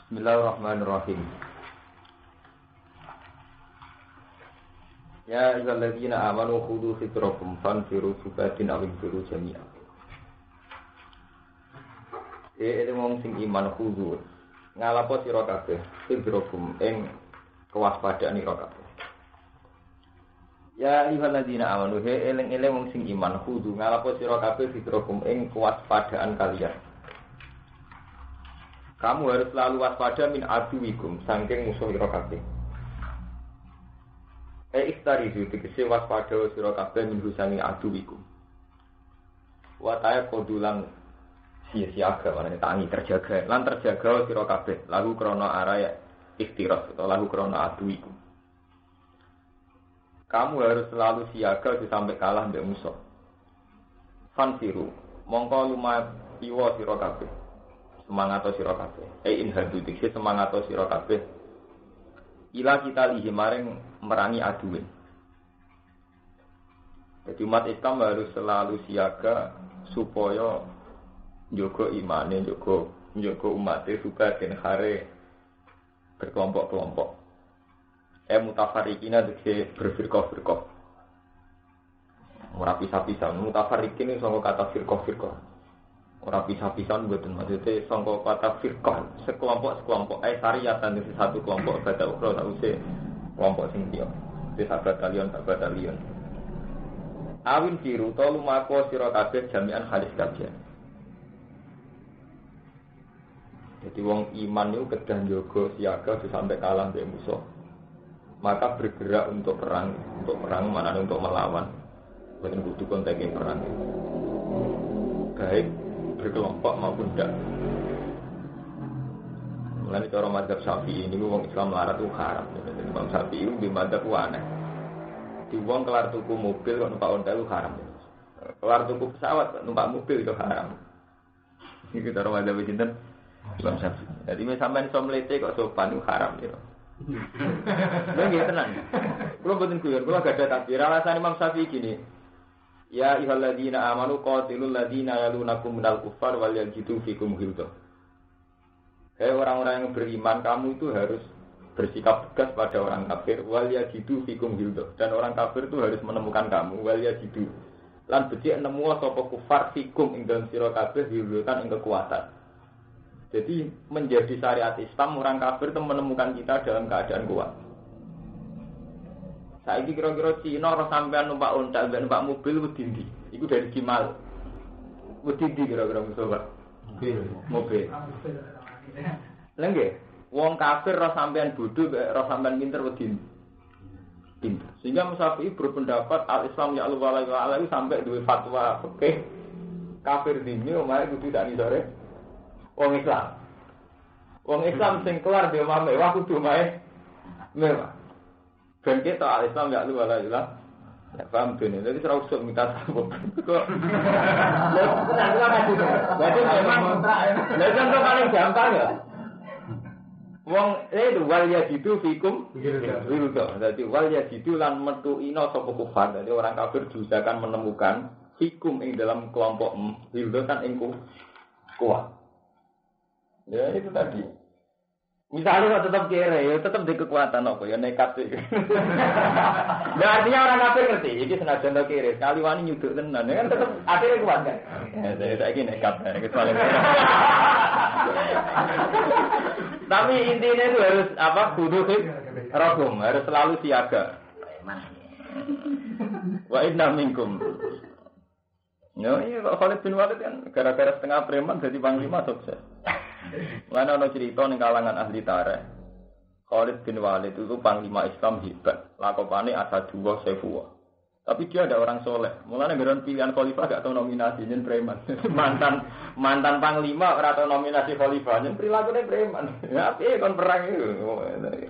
Bismillahirrahmanirrahim. Ya ayyuhalladzina amanu khudhu fitrakum fanfiru subatin aw infiru jami'a. Ini wong sing iman khudhu ngalapo sira kabeh fitrakum ing kewaspadaan sira kabeh. Ya ayyuhalladzina amanu eling-eling wong sing iman khudhu ngalapo sira kabeh fitrakum ing kewaspadaan kalian. Kamu harus selalu waspada min aduwikum saking musuh sira kabeh. Ikhtarizu tegese waspada sira kabeh min husani aduwikum. Wa ta'qudulan sia-siaga manane tangi terjaga lan terjaga sira kabeh lagu krana araya ikhtiras atau lagu krana aduwikum. Kamu harus selalu siaga sampai kalah mbek musuh. Fanfiru mongko lumayu sira kabeh. Semangat sira kabeh. In hadu dikse semangat sira kabeh. Ila kita lihi maring merangi aduwe. Jadi umat Islam harus selalu siaga supaya njogo imane, njogo umate supaya den hare berkelompok-kelompok. Mutafarriqina dikse berfirqah-firqah. Ora pisah-pisah, mutafarriqin saka kata firqah-firqah. Ora pisah-pisahan mboten maksudnya sangka kata firqah sekelompok syariatan itu satu kelompok kata ukra sause kelompok sing liya desa batalion awin firu to lumako sira kabeh jami'an halis kabeh. Jadi wong iman itu kedah njaga siaga sampai kalah mbek musuh, maka bergerak untuk perang mana untuk melawan boten kudu konteks perang baik berkelompok maupun tidak. Mulane cara mazhab Syafi'i ini wong Islam larat itu haram. Jadi Imam Syafi'i itu mazhab aneh. Di wong kelar tuku mobil kok numpak ontel itu haram. Kelar tuku pesawat numpak mobil itu haram. Iki cara mazhab sinten? Imam Syafi'i. Jadi mek sampean iso mlete kok sopan itu haram ya. Lha nggih tenan. Kulo mboten guyon, kulo gak ada takdir. Alasan Imam Syafi'i gini. Ya ayyuhalladzina amanu qatilul ladzina yalunakum minal kuffar wal yajidu fikum ghilzah. Hei orang-orang yang beriman, kamu itu harus bersikap tegas pada orang kafir wal yajidu fikum ghilzah. Dan orang kafir itu harus menemukan kamu wal yajidu. Lan becik nemu sapa kufar fikum ing dalem sira kabeh ghilzatan ing kekuatan. Jadi menjadi syariat Islam orang kafir itu menemukan kita dalam keadaan kuat. Saiki kira-kira Cina ora sampean numpak ontak ben numpak mobil wedi. Iku dari Gimal. Wedi kira-kira Mustafa. Mobil. Lha nggih, wong kafir ora sampean bodho, ora sampean pinter wedi. Pinter. Sehingga Musafi berpendapat al-Islam ya Allah wa ala sampai duwe fatwa fikih kafir dini omahe kudu tak nisore wong Islam. Wong Islam sing kelar dhewe mewah kudu omahe mewah. Ben kita al-Islam ya lu wala ilah. Ya paham ben. Jadi ora usah minta sabuk. Kok. Berarti memang lha contoh paling gampang ya. Wong wal yajidu fikum ghilzah. Dadi wal yajidu lan metuina sapa kufar. Dadi orang kafir diusahakan menemukan fikum ing dalam kelompok ghilzah kan ing kuat. Ya itu tadi. Misalnya tetap kere, ya tetap di kekuatan apa ya nekat sih. Nah artinya orang kafir ngerti, ini senajan tak kere, sekali wani nyuduk tenan, kan tetap akhirnya kuat kan. Saya ini nekat, kecuali. Tapi intinya itu harus apa? Kudu rogum, harus selalu siaga. Wa inna minkum. No, ini Khalid bin Walid kan gara-gara setengah preman jadi panglima sukses. Mana ada cerita ning kalangan ahli tarikh. Khalid bin Walid itu panglima Islam hebat. Lakopane Asadullah Saifullah. Tapi dia ada orang soleh. Mulane nggon pilihan khalifah gak tau nominasi nyen preman. mantan panglima ora tau nominasi khalifah nyen prilakune preman. Ya piye kon perang iku.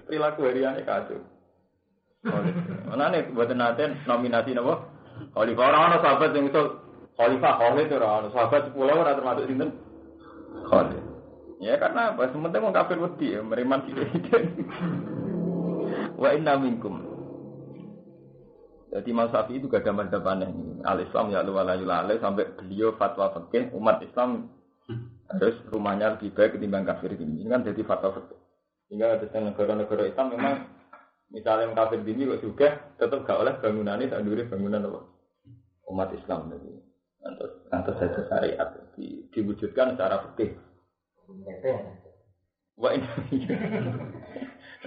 Perilaku hariane kacau. Mulane mboten nate nominasi napa? Khalifah ora ana sahabat sing iso khalifah Khalid ora ana sahabat 10 ora termasuk sinten? Khalid. Ya karena apa? Sementara mau kafir wedi ya, meriman tidak. Wa inna minkum. Jadi Imam Syafi'i itu gak ada mazhab aneh. Al-Islam ya wala yulale sampai beliau fatwa fikih umat Islam Harus rumahnya lebih baik ketimbang kafir ini. Ini kan jadi fatwa. Sehingga ada negara-negara Islam memang misalnya yang kafir ini kok juga tetap gak oleh bangunan ini sanduri bangunan apa? Umat Islam jadi nanti saja syariat diwujudkan secara fikih. Wah ini,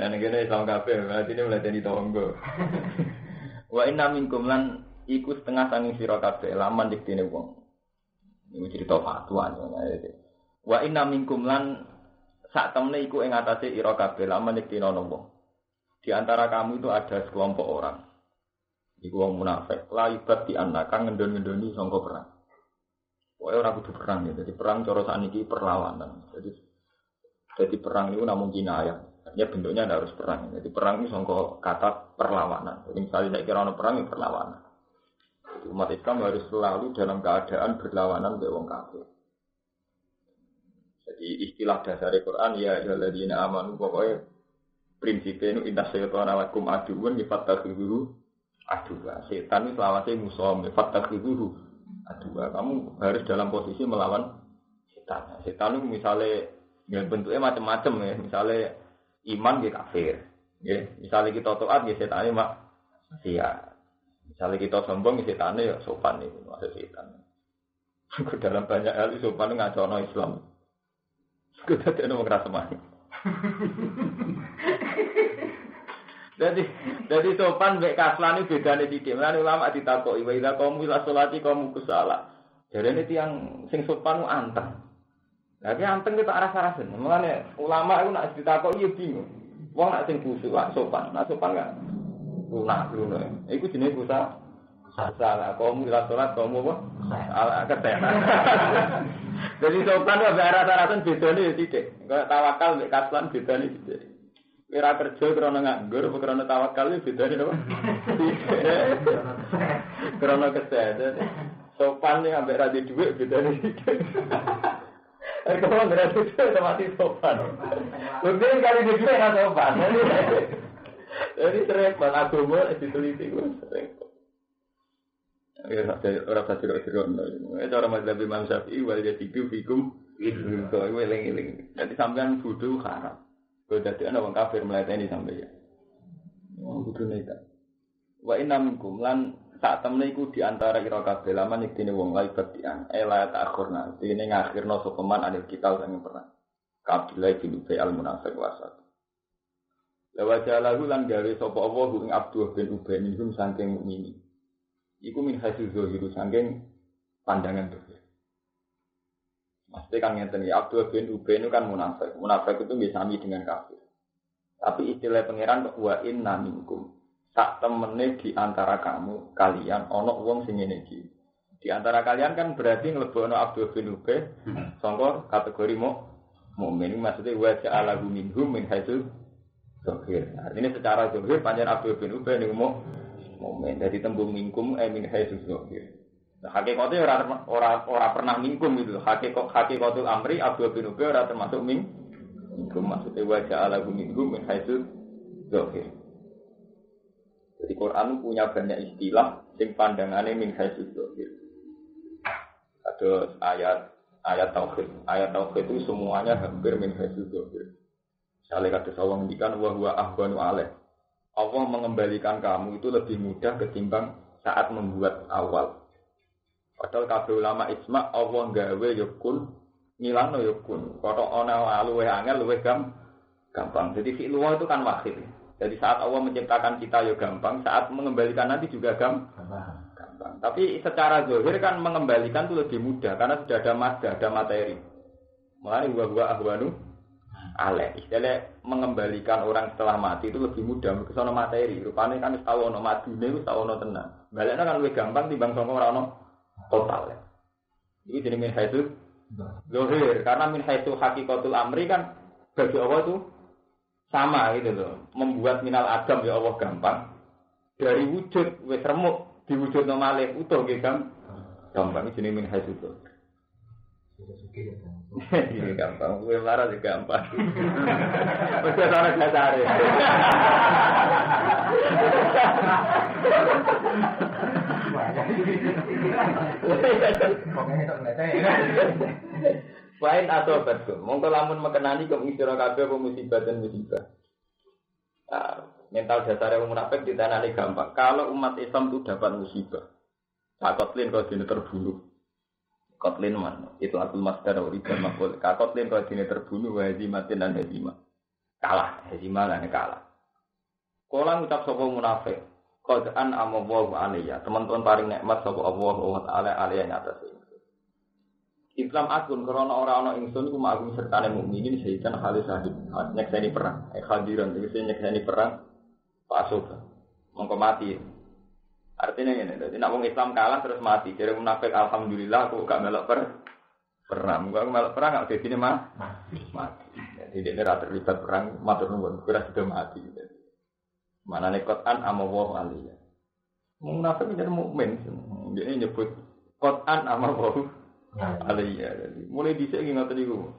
nah negara Islam kafir berarti ini mulai jadi tonggo. Wah inna minkum lan ikut setengah sanging sira kabeh laman diktine wong. Ini cerita fatwa ya. Wa inna minkum lan sak temne iku ing atase ira kabeh laman diktine ana wong. Di antara kamu itu ada sekelompok orang. Iku wong munafik, la ibad di anaka ngendon-ngendoni sangka perang. Pokoke ora kudu perang ya. Jadi perang cara sakniki perlawanan. Jadi perang itu namun kinayah. Artinya bentuknya ada harus perang. Jadi perang itu sangka kata perlawanan. Jadi misalnya saya kira perang itu perlawanan. Jadi umat Islam harus selalu dalam keadaan berlawanan dengan wong kafir. Jadi istilah dasar Al-Qur'an ya ayyuhalladzina amanu pokoknya prinsipnya itu inna syaitana lakum aduwwun fattakhidhuhu aduwwa. Setan itu selawase musuh fattakhidhuhu aduwwa. Kamu harus dalam posisi melawan setan. Setan itu misalnya ya bentuknya macam-macam ya. Misalnya iman dia kafir. Ya, misalnya kita taat ya setannya maksiat. Misalnya kita sombong ya setannya ya sopan itu maksud setan. Dalam banyak hal sopan ngacono Islam. Kita tidak mau keras semangat. Jadi sopan mek kaslan iki bedane sithik. Lan ulama ditakoki wa idza qaum ila sholati qaum kusala. Jarene tiyang sing sopan ku anteng. Lah ki anteng ki tak rasa-rasen. Mulane ulama iku nek ditakoki yo bingung. Wong nek sing kusuk sopan, nek sopan gak lunak. Iku jenenge kusala. Kusala qaum ila sholat qaum apa? Ala ketena. Jadi sopan wae rasa-rasen bedane yo sithik. Kaya tawakal mek kaslan bedane sithik. Kira kerja karena nganggur, karena tawakal itu bedanya apa? Karena kesehatan, sopan nih sampai rada duit bedanya itu. Kalau nggak duit otomatis sopan. Mungkin kali di duit nggak sopan. Jadi sering banget agama diteliti gue sering. Orang saja cara mazhab Imam Syafi'i wal yatidu fikum itu eling-eling. Jadi sampean kudu haram. Kalau jadi anak orang kafir melayani sampai ya, butuh neta. Wa inna minkum lan saat temen iku di antara ira kabeh laman iki dene wong lain badian. La ta'khurna. Dene ngakhirno sopeman anil kita sing pernah. Kabilai bin Ubay al-Munafiq wasat. Lawa jalahu lan gawe sapa Allah ing Abdullah bin Ubay minhum saking mukmini. Iku min hasil zahiru saking pandangan dohir. Maksudnya kan ngeten ya, Abdul bin Ubay itu kan munafik. Munafik itu bisa sami dengan kafir. Tapi istilah pangeran wa inna minkum. Sak temene di antara kamu kalian ana wong sing ngene iki. Di antara kalian kan berarti nglebokno Abdul bin Ubay sangka kategori mukmin. Maksudnya wa ja'ala minhum min haitsu zahir. Artinya secara zahir panjenengan Abdul bin Ubay niku mukmin. Dadi tembung minkum min haitsu zahir. Nah, hakikatnya orang pernah mingkum itu. Hakikatul amri Abdul bin Ubay ora termasuk mingkum. Maksudnya wajah ala mingkum min haitsu zahir. Jadi Quran punya banyak istilah sing pandangane min haitsu zahir. Ada ayat tauhid. Ayat tauhid itu semuanya hampir min haitsu zahir. Misalnya kata Allah ngendikan wa huwa ahwanu alaih. Allah mengembalikan kamu itu lebih mudah ketimbang saat membuat awal. Padahal kabeh ulama ijma Allah gawe yukun ngilangno yukun. Kok ana luwih angel luwih gampang. Jadi fi'il itu kan wahid. Jadi saat Allah menciptakan kita ya gampang, saat mengembalikan nanti juga gampang. Tapi secara zahir kan mengembalikan itu lebih mudah karena sudah ada madda, ada materi. Mulane wa ahwanu ale. Istilah mengembalikan orang setelah mati itu lebih mudah mergo sono materi. Rupane kan wis tau ono madune wis tau ono tenan. Balekno kan luwih gampang timbang sangka ora ono total ya. Ini jadi min haitsu zahir karena min haitsu hakikatul amri kan bagi Allah itu sama gitu loh. Membuat minal adam ya Allah gampang. Dari wujud wis remuk diwujudno malih utuh nggih gampang. Ini jenenge min haitsu zahir. Ini gampang, gue marah juga gampang. Mesti ada dasare. Wain atau betul. Mongko lamun mekenani kum sira kabeh apa musibah dan musibah. Mental dasar yang munafik ditanani gampang. Kalau umat Islam itu dapat musibah, kakotlin kalau dini terbunuh. Kotlin man, itu atul masdar uridan makul. Kakotlin kalau dini terbunuh, wajimatin dan hezimah. Kalah, hezimah dan kalah. Kalau ngucap sapa munafik, qad'an amawahu alaiya. Teman-teman paling nikmat sapa Allah wa ta'ala alaiya atas Islam akun karena orang-orang ingsun iku ma'agum sertane mukminin sehitan halis sahid. Nyekseni perang, hadiran tegese nyekseni perang pasoba. Mongko mati. Artinya ngene, dadi nek wong Islam kalah terus mati, jare munafik alhamdulillah aku gak melok perang. Gak melok perang gak dadine mati. Jadi dia ora terlibat perang, matur nuwun, kira sudah mati. Manane Quran amawahu alaiya. Munafik menjadi mukmin. Dia nyebut Quran amawahu alaiya. Mulai dhisik iki ngoten niku.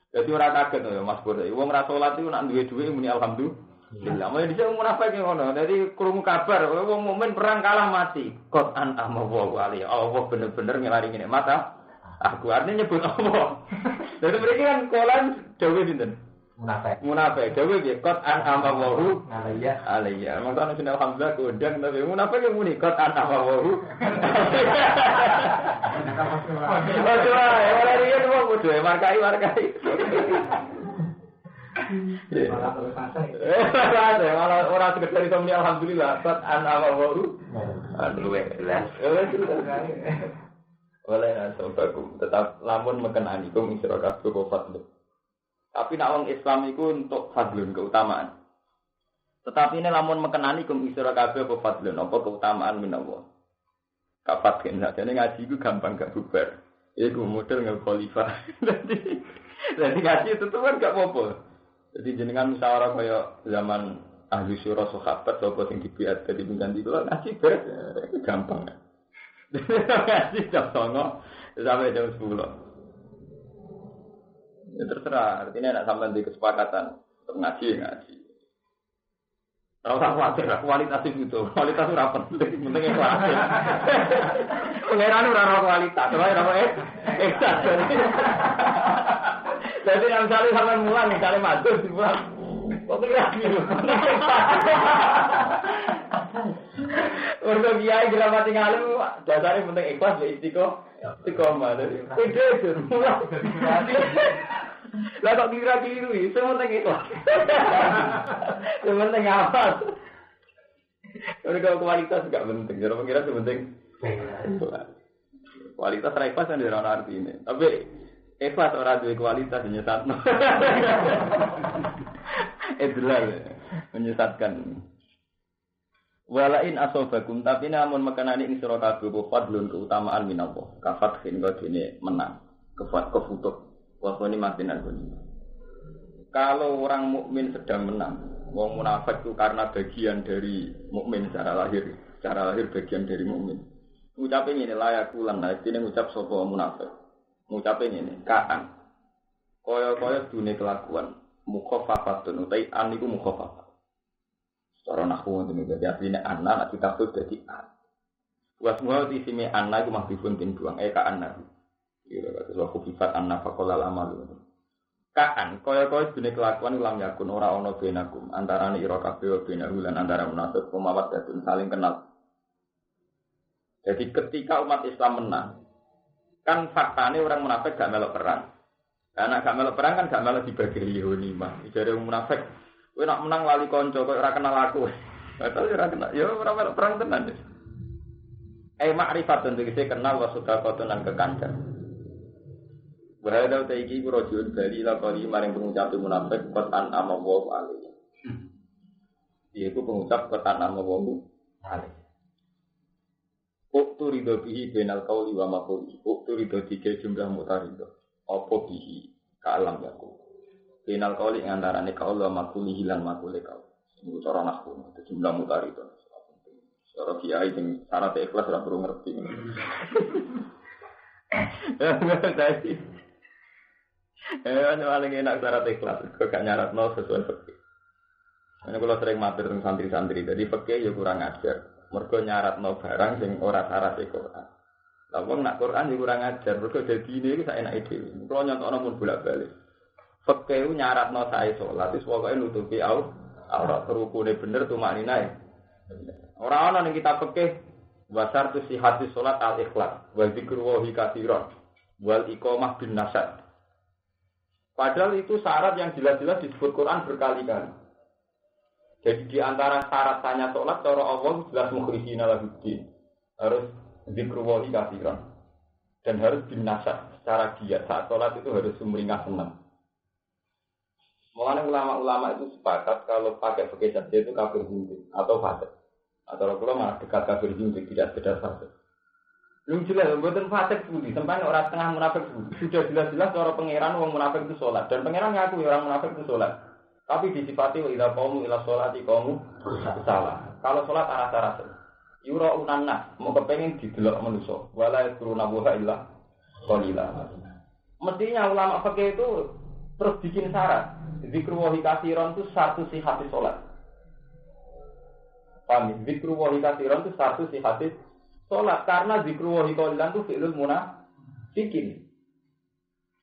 Dadi ora kaget ya Mas Pur. Wong ra salat iku nek duwe dhuwit muni alhamdulillah. Mulai dhisik munafik ngono. Dadi krungu kabar wong mukmin perang kalah mati. Quran amawahu alaiya. Allah bener-bener ngelaringi nikmat aku artinya nyebut Allah. Dadi mriki kan kolan dawuh dinten. Munafik dawuh nggih Quran amawahu alaiya. Maksudnya sing alhamdulillah kodang tapi munafik yang muni Quran amawahu. Waduh, ora riyen wong kudu markai. Malah ora sekedar iso muni alhamdulillah Quran amawahu. Oleh nasobakum tetap lamun mekenanikum ing sira kabeh fadl. Tapi nak wong Islam iku untuk fadlun keutamaan. Tetapi ini lamun mekenanikum ing sira kabeh fadlun apa keutamaan minallah. Kapat kan jane ngaji iku gampang gak bubar. Iku model ngel khalifah. Jadi ngaji itu tuh kan gak apa-apa. Jadi jenengan musyawarah kaya zaman ahli syura sahabat sapa sing dibiat dadi pengganti kula ngaji beres gampang. Ngaji jam 09.00 sampai jam 10. Ya terserah, artinya nak sampai di kesepakatan untuk ngaji. Tahu tak khawatir, kualitas itu rapat, pentingnya kualitas. Pengeran udah kualitas, terus ekstra. Jadi yang misalnya sampai mulang, misalnya matur di mulang, kok lagi? Untuk kiai jelas tinggal lu, dasarnya penting ikhlas, istiqomah. Ide itu mulang. Lah kok kira-kira iki sementing ikhlas. Sementing apa? Kalau kualitas enggak penting, jadi mengira sementing kualitas ra ikhlas kan ora artine. Tapi ikhlas ora duwe kualitas nyesatno. Idlal menyesatkan. Walain asobakum tapi namun makanane ing sira kabeh fadlun keutamaan minallah. Kafat kene dene menang. Kefutuk. Wafani matinan pun. Kalau orang mukmin sedang menang, wong munafik itu karena bagian dari mukmin secara lahir bagian dari mukmin. Ngucapin ini layakulan, nah ini ngucap sapa munafik. Ngucapin ini kaan. Kaya dunia kelakuan, mukhafafatun utai an iku mukhafafat. Secara nahwu ngoten iki asline anna nek ditafsir dadi an. Wasmu isime anna iku mahdhufun tin buang kaan nabi. Ya kata suatu sifat an-nafaqul amal. Kaan kaya-kaya dunia kelakuan ulam yakun ora ana benakum antarané ira kabeh benahu lan antara munafik pemawat dadun saling kenal. Jadi ketika umat Islam menang, kan faktane orang munafik gak melok perang. Karena gak melok perang kan gak melok dibagi ghanimah. Jare munafik, kowe nak menang lali kanca kok ora kenal aku. Padahal ora kenal, ya ora melok perang tenan. Ma'rifatun tegese kenal wa sedaqatun lan kekancan. Bahaya taiki ku rajul bali la kali maring pengucap munafik Quran amawahu alaihi. Iku pengucap Quran amawahu alaihi. Uktu ridho bihi benal qauli wa maquli. Uktu ridho tiga jumlah mutaridho. Apa bihi kalam yaku. Benal qauli antarané qaul wa maquli hilang maqule qaul. Iku cara nahwu itu jumlah mutaridho. Cara kiai sing syarat ikhlas ora perlu ngerti. Paling enak syarat ikhlas, kok gak nyaratno sesuai fikih. Ini kalau sering matur teng santri-santri, jadi fikih ya kurang ajar. Mergo nyaratno barang sing ora syarat Quran. Lah wong nak Quran yo kurang ajar, mergo dadi ini sak enake dhewe. Kulo nyontokno pun bolak-balik. Fikih nyaratno sae salat wis pokoke nutupi aurat rukune bener tumakninae. Ora ana ning kitab fikih wasar tu sihati salat al-ikhlas wa dzikru wa katsiran wal iqamah bin nasad. Padahal itu syarat yang jelas-jelas disebut Quran berkali-kali. Jadi di antara syarat tanya salat cara Allah jelas mukhlisina lahuddin. Harus dzikru wa katsiran dan harus bin nasad secara giat saat salat itu harus sumringah senang. Mulanya ulama-ulama itu sepakat kalau pakai fikih saja itu kafir zindik atau fasik. Atau kalau malah dekat kafir zindik tidak sekedar fasik. Belum jelas, buatan fasik budi. Sampai orang setengah munafik budi. Sudah jelas-jelas orang pangeran orang munafik itu sholat dan pangeran ngaku orang munafik itu sholat. Tapi disifati ila qaumu ila sholati qaumu salah. Kalau sholat arah-arah yura unannas mau kepengen didelok manusia. Wala yadkuruna wa illa qalila. Mestinya ulama fikih itu terus bikin syarat. Zikru wa katsiran itu satu sihati salat. Paham? Zikru wa katsiran itu satu sihati salat karena zikru wa qalilan itu fi'lul munafiqin.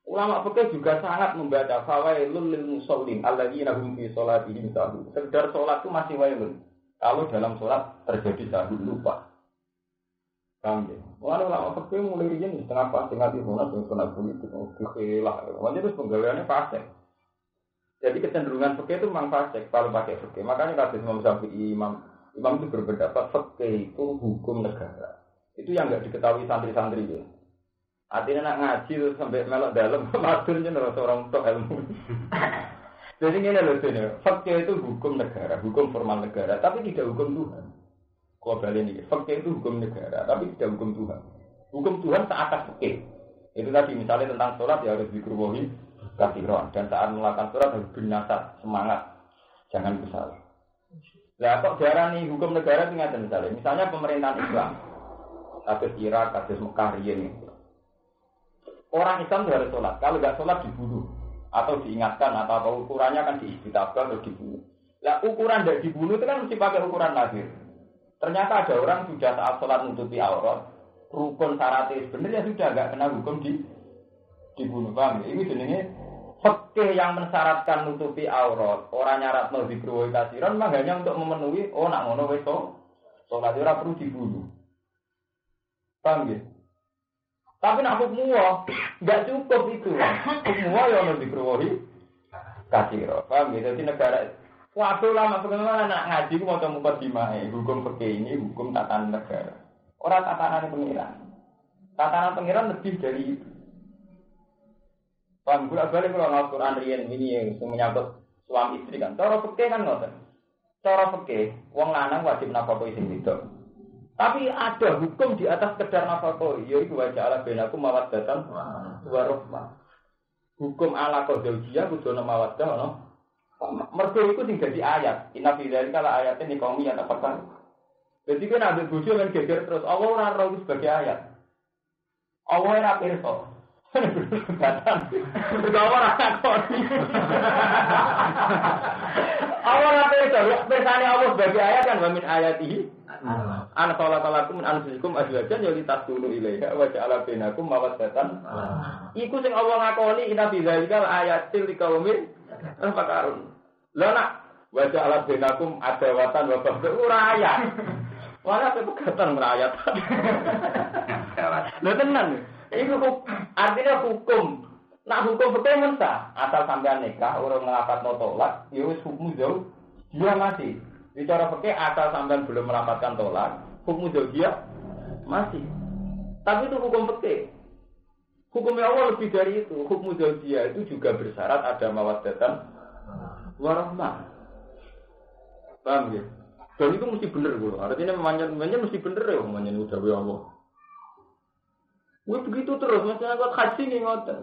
Ulama fikih juga sangat membaca fawailul lil musallin alladzina hum fi sholatihim sahun. Sekedar salat itu masih wailun. Kalau dalam salat terjadi sahun lupa. Paham ya? Ulama fikih mulai riyen setengah pas setengah politik lah. Wanya itu penggaweane fasik. Jadi kecenderungan fikih itu memang fasik kalau pakai fikih. Makanya kata Imam Syafi'i, Imam itu berpendapat fikih itu hukum negara. Itu yang enggak diketahui santri-santri itu. Artinya nak ngaji terus sampai melok dalam, maturnya nerus orang untuk ilmu. Jadi ini loh sebenarnya, fikih itu hukum negara, hukum formal negara, tapi tidak hukum Tuhan. Kau balik ini, fikih itu hukum negara, tapi tidak hukum Tuhan. Hukum Tuhan seatas fikih. Itu tadi misalnya tentang sholat ya harus dikruwohi katsiran dan saat melakukan sholat harus bernasab semangat, jangan bersalah. Nah kok diarani hukum negara itu nggak misalnya pemerintahan Islam, kasus Irak, kasus Mekah ini. Orang Islam harus sholat, kalau nggak sholat dibunuh atau diingatkan atau ukurannya kan diistitabah atau dibunuh. Nah ukuran tidak dibunuh itu kan mesti pakai ukuran lahir. Ternyata ada orang sudah saat sholat nutupi aurat, rukun syaratnya sebenarnya sudah nggak kena hukum dibunuh. Paham ya? Ini jenenge fikih yang mensyaratkan nutupi aurat, orang nyarat mau dikruwi kasiran, mah hanya untuk memenuhi nak ngono wis sholat ora perlu dibunuh. Paham ya? Tapi nak hukum nggak cukup itu. Hukum yang harus dikruwi kasiran. Paham ya? Jadi negara waduh lama bagaimana nak ngaji mau coba dimai hukum fikih ini hukum tatanan negara. Orang tatanan pengiran. Tatanan pengiran lebih dari itu. Paham, bolak-balik kalau Al-Quran riyen ini yang menyangkut suami istri kan. Cara fikih kan ngoten. Cara fikih, wong lanang wajib nafkahi sing wedok. Tapi ada hukum di atas sekedar nafkahi, yaiku wa ja'ala bainakum mawaddatan wa rahmah. Hukum ala qazaujiyah kudu ana mawaddah ana. Mergo iku sing dadi ayat. Inna fi dzalika la ayatin liqaumin yatafakkarun. Jadi kan ambil bojo men geger terus Allah ora ora sebagai ayat. Allah ora pirsa. Bergawa rasa koni. Allah apa itu? Misalnya Allah sebagai ayat kan wamin ayatihi. An salatallakum min anfusikum azwajan yalitas dulu ilaiha wa ja'ala bainakum mawaddatan. Iku sing Allah ngakoni inna fi dzalikal ayatil liqaumin yatafakkarun. Lah nak wa ja'ala bainakum adawatan wa baghdha ora ayat. Wala pegatan merayat. Lha tenan. Itu artinya hukum. Nah hukum fikih mensah asal sampean nikah orang ngelapatno tolak, ya wis hukum jauh dia masih. Bicara fikih asal sampean belum melapatkan tolak, hukum jauh dia masih. Tapi itu hukum fikih. Hukumnya Allah lebih dari itu. Hukum jauh dia itu juga bersyarat ada mawaddatan warahmah. Paham ya? Dan itu mesti bener loh. Artinya manjan mesti bener ya manjan udah ya Allah. Wih begitu terus, maksudnya buat haji nih ngoten.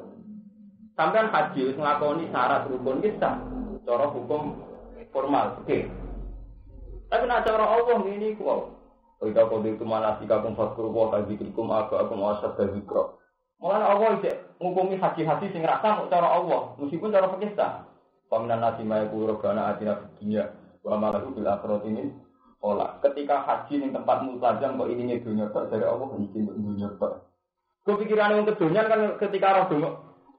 Sampai haji ngelakoni syarat rukun kita, cara hukum formal, oke. Tapi nak cara Allah ini kok. Kita kode itu mana sih kakum fakir wah hadzikrikum aku asad hadzikro. Malah Allah itu ngukumi haji sing rasa mau cara Allah, meskipun cara fikih sah. Paminan nasi mayaku rogana atina dunia, wa malahu bil akhirat ini. Olah, ketika haji di tempat mutajam kok ini dunia tak dari Allah izin untuk dunia tak. Kok pikirane wong kedonyan kan ketika roh donga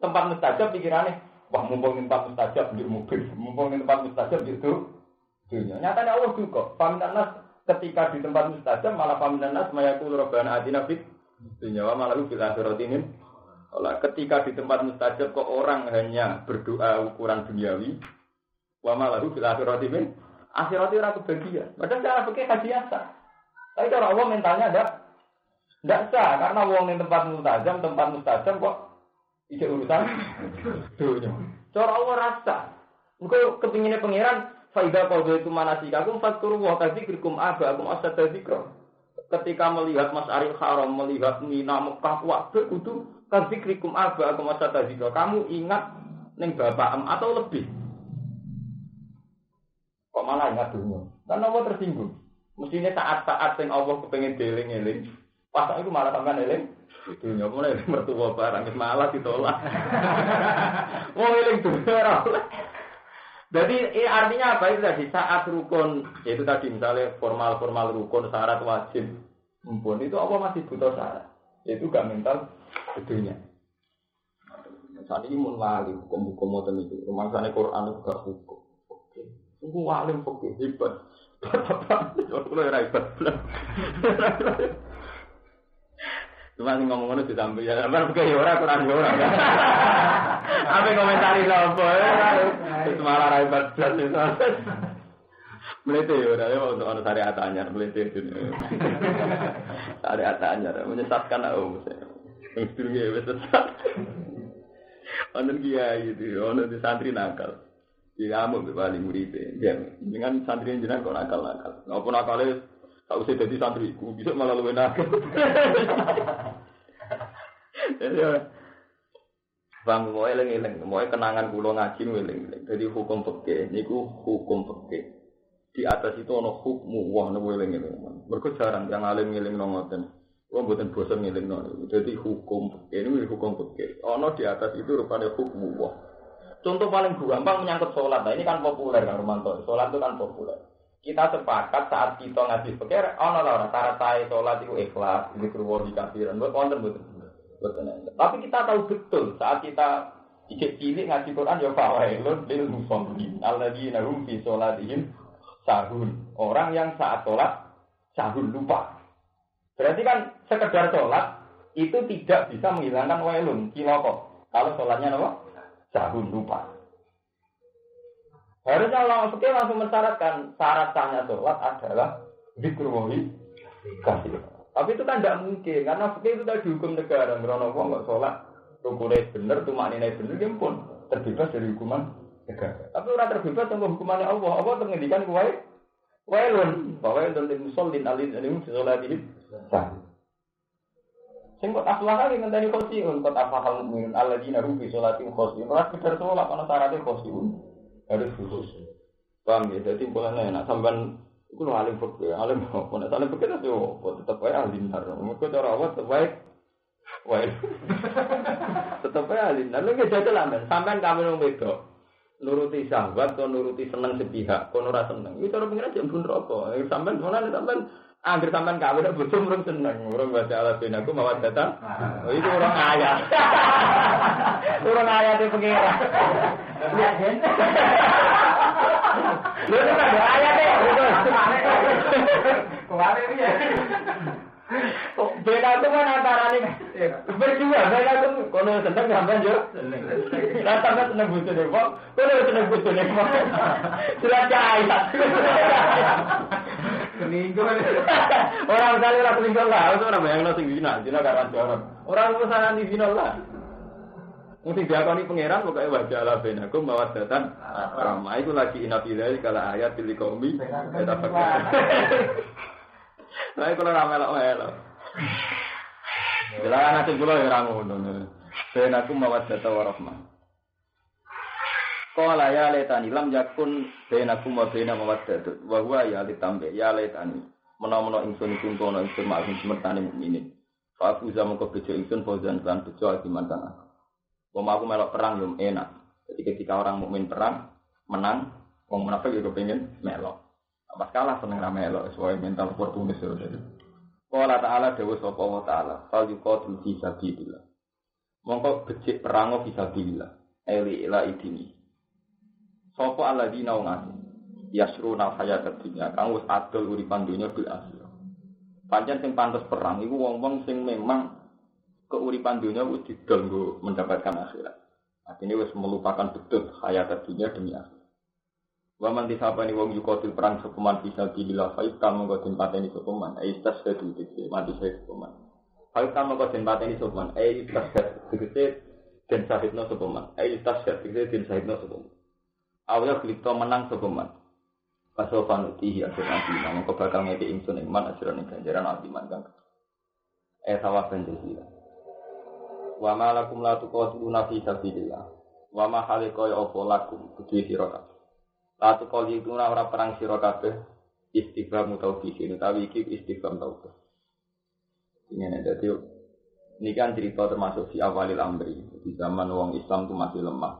tempat mustajab pikirane, wah mumpung tempat mustajab di mobil, mumpung tempat mustajab itu dunia. Nyatanya Allah juga, paminan ketika di tempat mustajab malah paminan nas mayakul robbana atina fit dunya wa malahu fil akhirati min. Ketika di tempat mustajab kok orang hanya berdoa ukuran duniawi, wa malahu fil akhirati min. Akhirati ora kebagian. Padahal cara fikih hadiah sah. Tapi cara Allah mentalnya enggak sah karena wong ning tempat mustajab kok iki urusan dunia. Cara Allah rasa. Engko kepingine pangeran faida qadha itu manasikakum fadkuru wa tadzikrukum abaakum asatadzikra. Ketika melihat Mas'aril Haram, melihat Mina Mekah wae kudu tadzikrukum abaakum asatadzikra. Kamu ingat ning bapak atau lebih. Kok malah ingat dunia. Kan Allah tersinggung. Mestinya saat-saat sing Allah kepengin dieling-eling, pas itu malah sampean eling dunia mulai mertua barang malah ditolak. Wong eling dunia ora oleh. Jadi artinya apa itu tadi saat rukun yaitu tadi misalnya formal rukun syarat wajib mumpun itu Allah masih butuh syarat yaitu gak mental dunia. Saat ini mun wali hukum-hukum modern itu rumangsane Quran itu gak hukum. Oke. Wali hukum hebat. Kalau ora hebat. Cuma sing ngomong ngono ditampi ya sampeyan kok ya ora Quran ya ora. Apa komentari apa ya? Malah ra hebat blas itu. Melete ya ora ya untuk ana syariat anyar melete itu. Syariat anyar menyesatkan aku. Wis durunge wis sesat. Ono kiai itu, ono di santri nakal. Dia mau balik murid dia. Dengan santri jenengan kok nakal-nakal. Apa nakale tak usah jadi santriku, bisa malah luwih nakal. Bang kowe eling-eling, moe kenangan kula ngaji eling-eling. Jadi hukum fikih niku hukum fikih. Di atas itu ana hukmu wah niku eling-eling. Mergo jarang yang alim ngelingno ngoten. Wong mboten bosen ngelingno. Jadi hukum fikih niku hukum fikih. Ana di atas itu rupane hukmu wah. Contoh paling gampang menyangkut sholat. Nah ini kan populer kan Romanto. Sholat itu kan populer. Kita sepakat saat kita ngaji fikih ana ora syarat sae sholat itu ikhlas, zikru kafiran. Wonten mboten. Tapi kita tahu betul saat kita ijek cilik ngaji Quran ya fawailun lil musallin alladzina hum fi sholatihim sahun. Orang yang saat sholat sahun lupa. Berarti kan sekedar sholat itu tidak bisa menghilangkan wailun kiloko. Kalau sholatnya apa? Sahun lupa. Harusnya ulama fikih langsung mensyaratkan syarat sahnya sholat adalah zikrullahi katsira. Tapi itu kan tidak mungkin karena fikih itu tadi hukum negara. Merono wong kok sholat rukunnya bener, tumakninanya bener, dia pun terbebas dari hukuman negara. Tapi orang terbebas sama hukumannya Allah. Allah menghentikan wailun bahwa yang lil musallin alladzina sholatihim sahun. Sing kok aflah kan ngenteni khosiun, kok afahal mukmin alladzina hum fi sholatihim khosiun. Ora sekedar sholat ana syaratnya khosiun. Harus khusus. Paham ya? Jadi bolehnya nak sampean iku alim fikih, alim apa nek alim fikih itu tetep wae alim nar. Mergo cara awak tetep wae. Tetep wae alim. Nek nek jajal sampean kawin wong wedok. Nuruti syahwat atau nuruti seneng sepihak, kono ora seneng. Iki cara pengira jam rokok. Sampean mana sampean anggere sampean kawin bojo murung seneng, murung baca ala benaku mawat datang. Oh itu orang ayat. Orang ayat itu pengira. Iya kan? Lu kan ada ayat deh. Kemana ini ya? Beda itu kan antara nih berdua. Beda itu kalau seneng sampean yo. Rasa seneng bojo deh, Pak. Kalau seneng bojo deh, Pak. Sudah ayat. Selingkuh. Orang kali ora selingkuh lah, itu ora bayangno sing zina karan jorok. Ora urusan di zina lah. Mesti diakoni pangeran pokoke wajah ala benakum mawaddatan rahmah itu lagi inapilai kala ayat pilih kaumi kita pakai. Nah itu lah melok. Bila anak sekolah orang ngono. Benakum mawaddatan warahmah. Qala ya laitani lam yakun bainakum wa baina mawaddatun wa huwa ya litambe ya laitani menawa ingsun kuntono ingsun maksud semertane mukminin fa aku zaman kebejo ingsun fozan kan bejo dimantan aku wong aku melok perang yo enak jadi ketika orang mukmin perang menang wong munafik yo kepengin melok pas kalah seneng ra melok sesuai mental oportunis yo Qala ta'ala dawu sapa wa ta'ala, fal yuqatil fi sabilillah. Mongko becik perang fi sabilillah. Eli ila idini. Sapa alladzina ngati yasruna hayatad dunya kang wis adol uripan dunya bil akhirah. Pancen sing pantes perang iku wong-wong sing memang keuripan dunya wis didol nggo mendapatkan akhirat. Artinya wis melupakan betul hayatad dunya demi akhirat. Wa man disapani wong yukotil perang sepeman bisa billah faid kamu kok den pateni sepeman aistas sedu iki mati sepeman faid kamu kok den pateni sepeman aistas tegese den sahidno sepeman aistas tegese den sahidno sepeman awya klipto menang sepeman paso panuti ya senapi nang kok bakal ngeki ingsun ing man asrone ganjaran atiman kang sawaben dhewe wa malakum la tuqatiluna fi sabilillah wa ma halika ya apa lakum kudu sira Latu kali itu ora perang sira kabeh istighfar mutawfi utawi iki istighfar tauhid. Ini dadi niki kan cerita termasuk di awalil amri di zaman wong Islam itu masih lemah.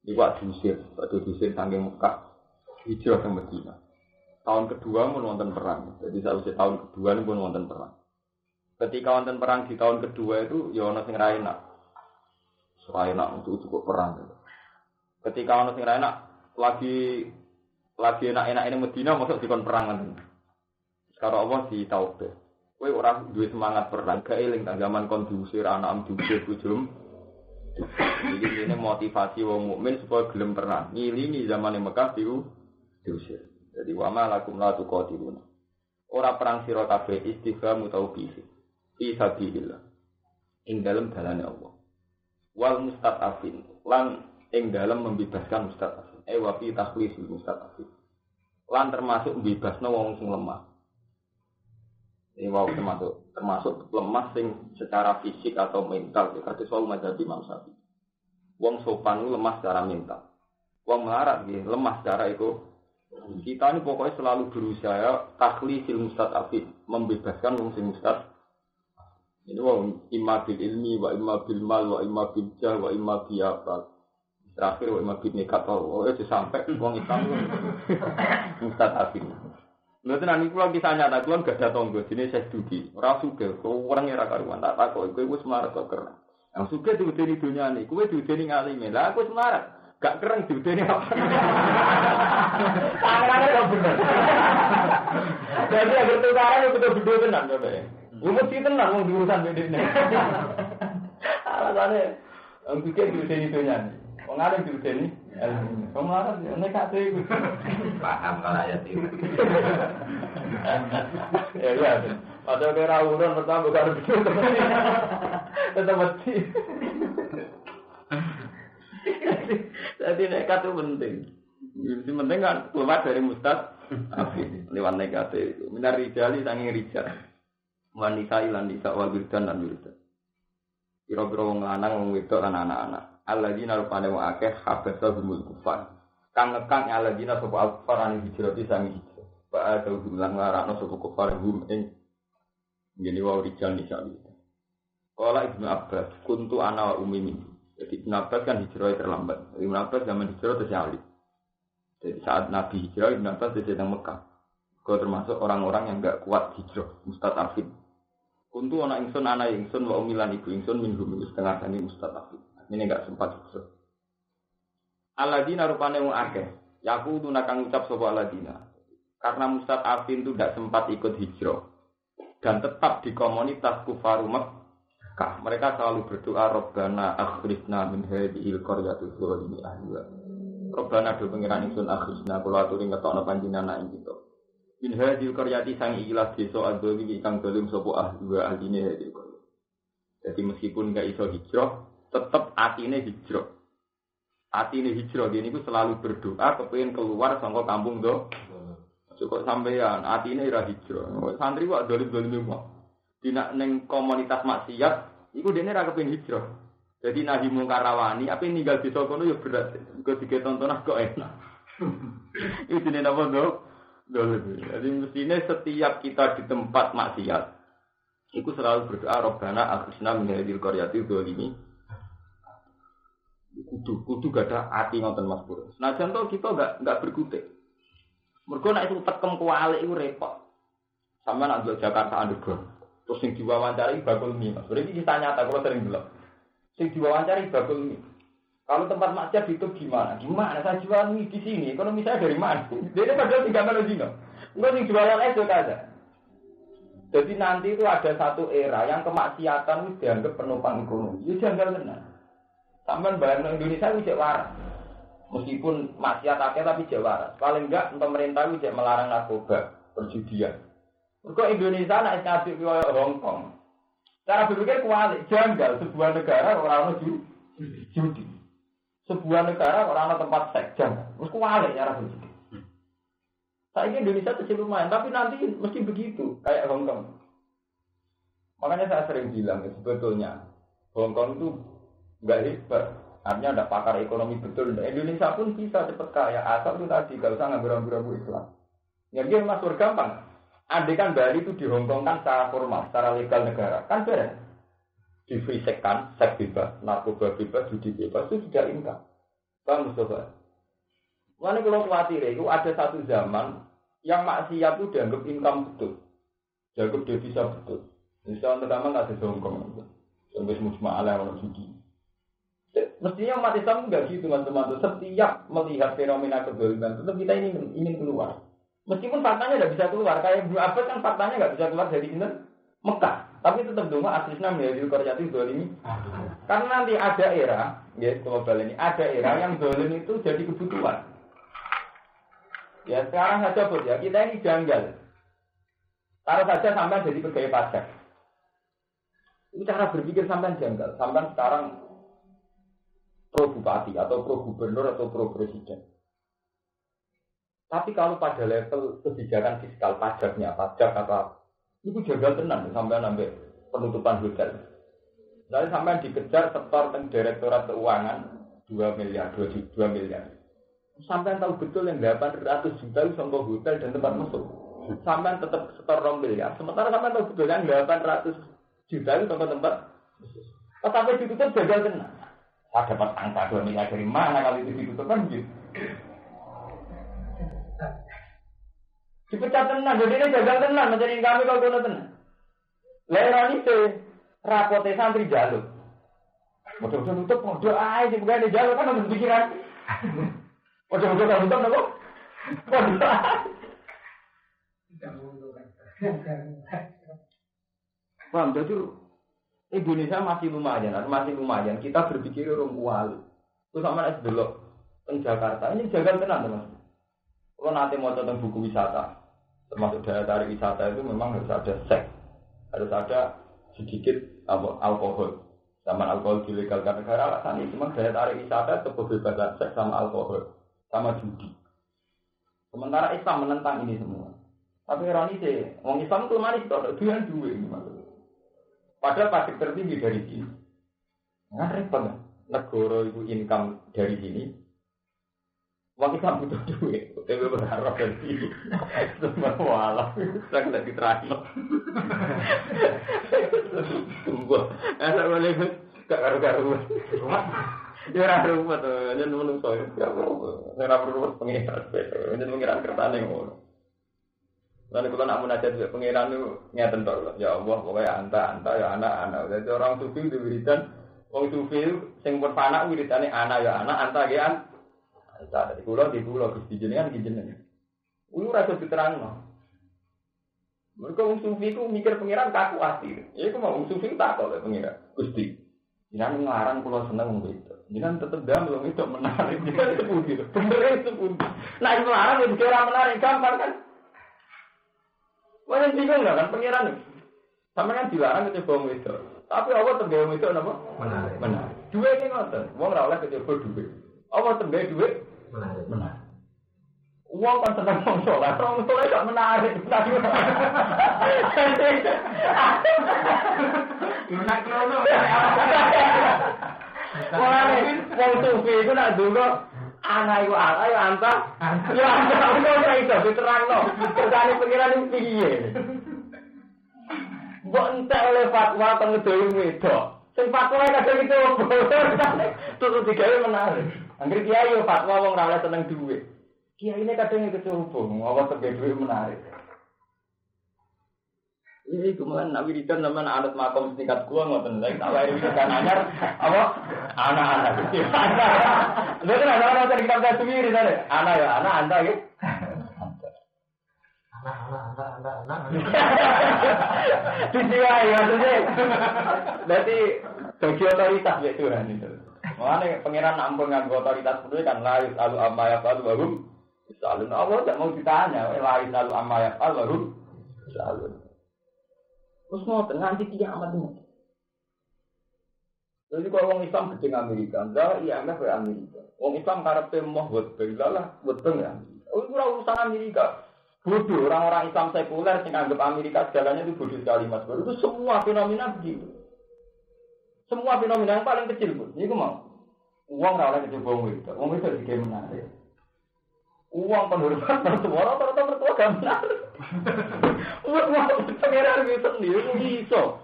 Iku diusir saking Mekah hijrah ke Madinah. Tahun kedua pun wonten perang. Jadi sausé tahun kedua pun wonten perang. Ketika wonten perang di tahun kedua itu ya ana sing ra enak. Ora enak cukup perang. Ketika ana sing ra enak lagi enak-enak ini Medina masuk dikon perangan. Sekarang Allah di taubeh. Kowe ora duwe semangat perang, gak eling tak zaman kon diusir anak diusir bojom. Jadi ini motivasi wong mukmin supaya gelem perang. Ngilingi zaman Mekah diusir. Jadi wa ma lakum la tuqatiluna. Ora perang sira kabeh istighfar tauhid. Fi sabilillah. Ing dalem dalane Allah. Wal mustadafin lan ing dalem membebaskan mustadafin. Wa fi takhlisul mustadafin. Lan termasuk bebasno wong sing lemah. Ini wow termasuk lemah sing secara fisik atau mental. Kata soal mazhab Imam Syafi'i. Wong sopan lemah secara mental. Wong melarat lemah secara ego. Kita ini pokoknya selalu berusaha takhlisul mustadafin, membebaskan wong sing mustad. Ini wong imma bil ilmi wa imma bil mal wa imma bil jah wa imma bi afal. Terakhir wa imam bin Katal, itu sampai wong Islam Ustaz Afin. Mboten niki kula kisah nyata kula gak ada tangga jenenge Syekh Duki. Ora sugih, orang ora karuan tak takok kowe wis mlarat kok keren. Yang sugih diudeni donyane, kowe diudeni ngalime. Lah aku wis mlarat, gak keren diudeni apa. Tangan ora bener. Jadi agar tukaran itu betul tenan to, Pak. Mesti tenan wong diurusan bedene. Alasane ang pikir diudeni donyane. Pengaruh di udah nih, pengaruh nek ate iku paham kalau ayat itu. Ya ya, ada kira urun pertama bukan betul tetap mati. Jadi nekat itu penting. Yang penting kan keluar dari mustad, lewat nekat itu. Minar rijali sanging rijal, wanita ilan nisa wal wirdan dan wirdan. Kira-kira wong lanang wong wedok lan anak-anak. Alladzina rupane wa akeh habasa humul kufar. Kang ngekang alladzina sapa al-kufar ane hijrati sangi hijrah. Ba ada ulang larakno sapa kufar hum ing ngene wa rijal nisa. Qala Ibnu Abbas, kuntu ana wa ummi. Jadi Ibnu Abbas kan hijrah terlambat. Ibnu Abbas zaman hijrah terjali. Jadi saat Nabi hijrah Ibnu Abbas sedang Mekah. Kau termasuk orang-orang yang enggak kuat hijrah, mustadafin. Kuntu ana ingsun ana ingsun wa umilan ibu ingsun minhum setengah sani mustadafin. Ini enggak sempat hijrah. Alladzina rupane wong akeh. Yaku tu nakang ucap sapa alladzina. Karena mustadafin itu enggak sempat ikut hijrah dan tetap di komunitas kufar Mekah. Mereka selalu berdoa Rabbana akhrijna min hadhil qaryati dzalimi ahliha. Rabbana do pengiran ingsun akhrijna kula aturi ngetokno panjenengan ing kita. Min hadhil qaryati sang ikhlas desa adzalimi kang zalim sapa ahliha ahline hadhil qaryah. Jadi meskipun enggak iso hijrah tetap atine hijrah. Atine hijrah dia niku selalu berdoa kepengin keluar saka kampung do. Cukup sampean atine ora hijrah. Santri kok dolim-dolim wae. Dina ning komunitas maksiat iku dene ora kepengin hijrah. Jadi nahi mungkar rawani apa ninggal desa kono ya berat. Kok ditonton kok enak. Itu dene napa do? Dolim. Jadi mestine setiap kita di tempat maksiat iku selalu berdoa Rabbana akhrijna min hadhil qaryati dzalimi. Kudu gak ada hati ngoten Mas Pur. Senajan to kita enggak berkutik. Mergo nek itu tekem kualik iku repot. Sama nak buat Jakarta Underground. Terus sing diwawancari bakul mie. Mas. Ini kisah nyata kalau sering bilang. Sing diwawancari bakul mie. Kalau tempat maksiat itu gimana? Gimana saya jual mie di sini? Ekonomi saya dari mana? Dia padahal tinggal mana dino. Enggak sing jualan es aja. Jadi nanti itu ada satu era yang kemaksiatan itu dianggap penopang ekonomi. Itu janggal benar. Sampai bayang Indonesia itu waras. Meskipun maksiat akeh tapi waras. Paling enggak pemerintah itu melarang narkoba, perjudian. Kok Indonesia nak ngabik kaya Hong Kong. Cara berpikir kualik, janggal sebuah negara orang judi. Sebuah negara orang tempat seks janggal. Terus kualik cara berpikir. Saya ini Indonesia kecil lumayan, tapi nanti mesti begitu kayak Hong Kong. Makanya saya sering bilang sebetulnya Hong Kong itu enggak hebat. Artinya ada pakar ekonomi betul. Indonesia pun bisa cepat kaya asal itu tadi gak usah ngambil-ngambil Islam. Ya dia masuk gampang. Andai kan Bali itu di Hong Kong kan secara formal, secara legal negara, kan beres. Difrisekan, seks bebas, narkoba bebas, judi bebas, itu tidak income. Bang Mustafa. Mana kalau khawatir itu ada satu zaman yang maksiat itu dianggap income betul. Dianggap devisa betul. Misalnya pertama nggak ada Hong Kong. Sampai semua ala orang judi. Mestinya umat Islam enggak gitu teman-teman. Setiap melihat fenomena kedoliman, tetap kita ingin keluar. Meskipun faktanya tidak bisa keluar, kayak Ibnu Abbas kan faktanya nggak bisa keluar dari Mekah, tapi tetap dong aslisnya menjadi korjati dolim. Karena nanti ada era, ya global ini ada era yang dolim itu jadi kebutuhan. Ya sekarang saja bos ya kita ini janggal. Taruh saja sampai jadi pegawai pajak. Ini cara berpikir sampai janggal. Sampai sekarang pro bupati atau pro gubernur atau pro presiden. Tapi kalau pada level kebijakan fiskal pajaknya, pajak apa, itu jagal tenang sampai penutupan hotel. Lalu sampai dikejar setor direktorat keuangan 2 miliar. Sampai tahu betul yang 800 juta itu sama hotel dan tempat masuk. Sampai tetap setor 2 miliar. Sementara sampai tahu betul yang 800 juta itu sama tempat masuk. Sampai ditutup jagal tenang. Saya dapat angka 2 miliar dari mana kalau itu ditutup kan gitu. Dipecat tenan, jadi ini gagal tenan, mencari kami kalau kena tenan. Leron itu rapote santri jaluk. Mudah-mudahan tutup, mudah aja, bukan ada jaluk kan harus pikiran. Mudah-mudahan tutup, nopo. Paham, jadi Indonesia masih lumayan. Kita berpikir orang kuali. Terus sama es belok teng Jakarta, ini jagal tenan teman. Kalau nanti mau tentang buku wisata. Termasuk daya tarik wisata itu memang harus ada seks, harus ada sedikit alkohol. Zaman alkohol dilegalkan negara alasan ini, cuma daya tarik wisata itu kebebasan seks sama alkohol, sama judi. Sementara Islam menentang ini semua. Tapi ironi sih, orang Islam itu manis kalau dia duit. Padahal pajak tertinggi dari sini. Nggak repot, negara itu income dari sini. Wong kita butuh duit, tapi berharap dari sini. Semua walau, saya tidak diterima. Tunggu, saya boleh gak karu-karuan. Ya ragu betul, jadi menurut saya, saya ragu pengiran, jadi pengiran kertas yang mau. Lalu kalau nak munajat juga pengiran itu nyata tol, ya Allah, pokoknya anta ya anak. Jadi orang sufi diberikan, orang sufi yang berpanak wiridannya anak ya anak, anta ya anta. Di pulau Gusti jenengan iki jenengan. Uyu rasa diterangno. Mereka wong sufi ku mikir pangeran kaku ati. Ya iku mau wong sufi tak kok pangeran. Gusti. Jenengan nglarang kula seneng wong wedok. Jenengan tetep damel wong wedok menarik. Jenengan sepundi. Bener sepundi. Nah iku nglarang ya dikira menarik gampang kan. Wong bingung kan pangeran. Sampe kan dilarang kecoba wong wedok. Tapi Allah tenggawe wong wedok napa? Menarik. Duwe iki ngoten. Wong ora oleh kecoba duwe. Allah tenggawe duwe menarik. Uang kan senang sholat, orang sholat tak menarik. Menarik krono. Wong sufi itu nak dulu anak itu ayo anta. Ya anta ora iso diterangno. Terkane pengiran iki piye? Mbok entek oleh fatwa pengedoyo wedok. Sing fatwa kadang itu terus digawe menarik. Anggere kiai yo fatwa wong ora oleh seneng dhuwit. Kiai ini kadang kecubung, apa tege dhuwit menarik. Ini kemudian Nabi Ridwan zaman adat makom setingkat gua ngoten lagi tak wae wiridan anyar apa anak-anak. Lha kan ana orang kita enggak sendiri tadi. Anak ya anak anda ya. Anak. Dijiwai maksudnya. Berarti bagi otoritas ya Tuhan itu. Makanya pangeran ampun nganggo otoritas dulu kan lain lalu amma ya lalu baru. Selalu Allah tidak mau ditanya lain lalu amma ya lalu selalu. Terus mau nganti kiamat ini. Jadi kalau orang Islam ke Amerika, enggak IMF ke Amerika. Orang Islam karepe mau buat bela buat ya. Urusan Amerika. Bodoh orang-orang Islam sekuler yang anggap Amerika segalanya itu bodoh sekali mas. Itu semua fenomena begitu. Semua fenomena yang paling kecil pun. Ini mau. Uang rawat kecil bohong itu. Uang itu juga menarik. Uang penghormatan mertua, rata-rata mertua gak menarik. Uang pengeran itu sendiri bisa.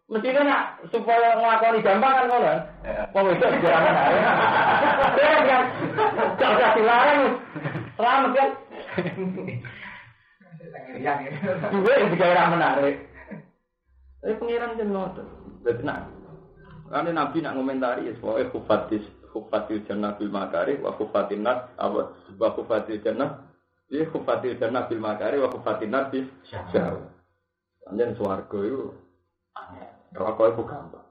Mestinya nak supaya ngelakoni gampang kan kau kan? Uang itu juga menarik. Dia kan gak usah dilarang. Selamat kan? Juga yang juga orang menarik. Tapi pengiran jenuh tu. Betul. Karena Nabi nak komentari, soalnya kufatil jannah bil makari, wa kufatil nas, wa kufatil jannah, dia kufatil jannah bil makari, wa kufatil nas bis jauh. Anjir suarga itu, kalau kau itu gampang.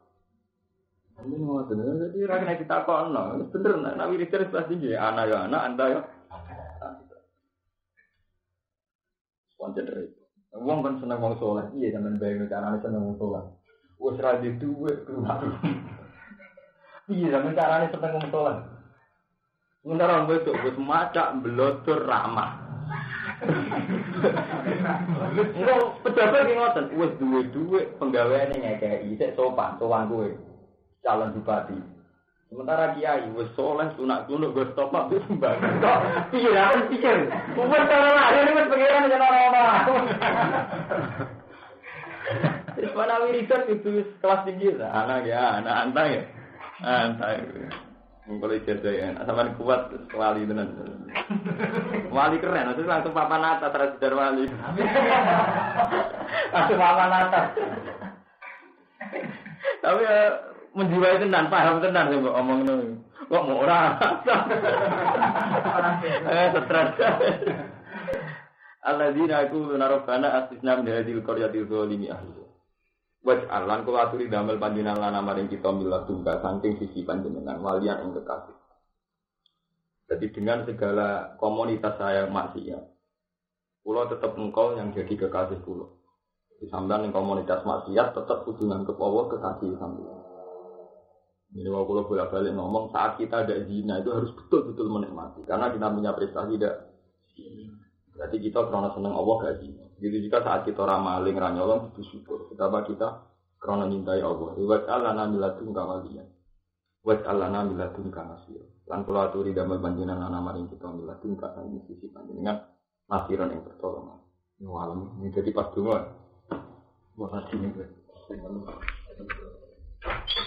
Anjir mau bener, jadi rakyat kita kau bener, Nabi Rizal pasti dia anak ya anak, anda ya. Wajar itu. Wong kan seneng wong soleh, iya zaman bayang carane seneng wong soleh. Wes ra di duwe keluar. Iya zaman carane seneng wong soleh. Sementara wong itu wis macak blotor ramah. Wong pejabat ki ngoten, wis duwe penggaweane ngekeki, sik sopan kowe. Calon bupati. Sementara kiai wis soleh sunak-sunuk go stop wis mbak. Kok pikiran pikir. Umur cara lain wis pengiran yen ora. Wis mana wiridan itu kelas tinggi lah. Anak ya, anak antai ya. Antai. Mengko ijazah sampean kuat wali tenan. Wali keren, terus langsung papan atas terus dar wali. Langsung papan atas. Tapi menjiwai tenan, paham tenan sing mbok omongno. Kok mau ora? Stres. Alladzina yaquluna rabbana astisna min hadhil qaryatil zalimi ahli. Waj'al lan kula aturi damel panjenengan lan maring kita milah tunggal saking sisi panjenengan walian ing kekasih. Jadi dengan segala komunitas saya maksiat, kula tetap engkau yang jadi kekasih kula. Di sampean ing komunitas maksiat tetap hubungan ke Allah kekasih sampean. Ini kalau bolak-balik ngomong saat kita ada zina itu harus betul-betul menikmati karena kita punya prestasi tidak. Berarti kita karena senang Allah gak zina. Jadi jika saat kita ramaling ranyolong itu syukur. Betapa kita karena cintai Allah. Waj'alna miladun kamalian. Waj'alna miladun kamasir. Lan kula aturi damel panjenengan ana maring kita miladun kasan sisi panjenengan nasiran yang pertolongan. Ini alam ini jadi pas donga. Buat hati ini.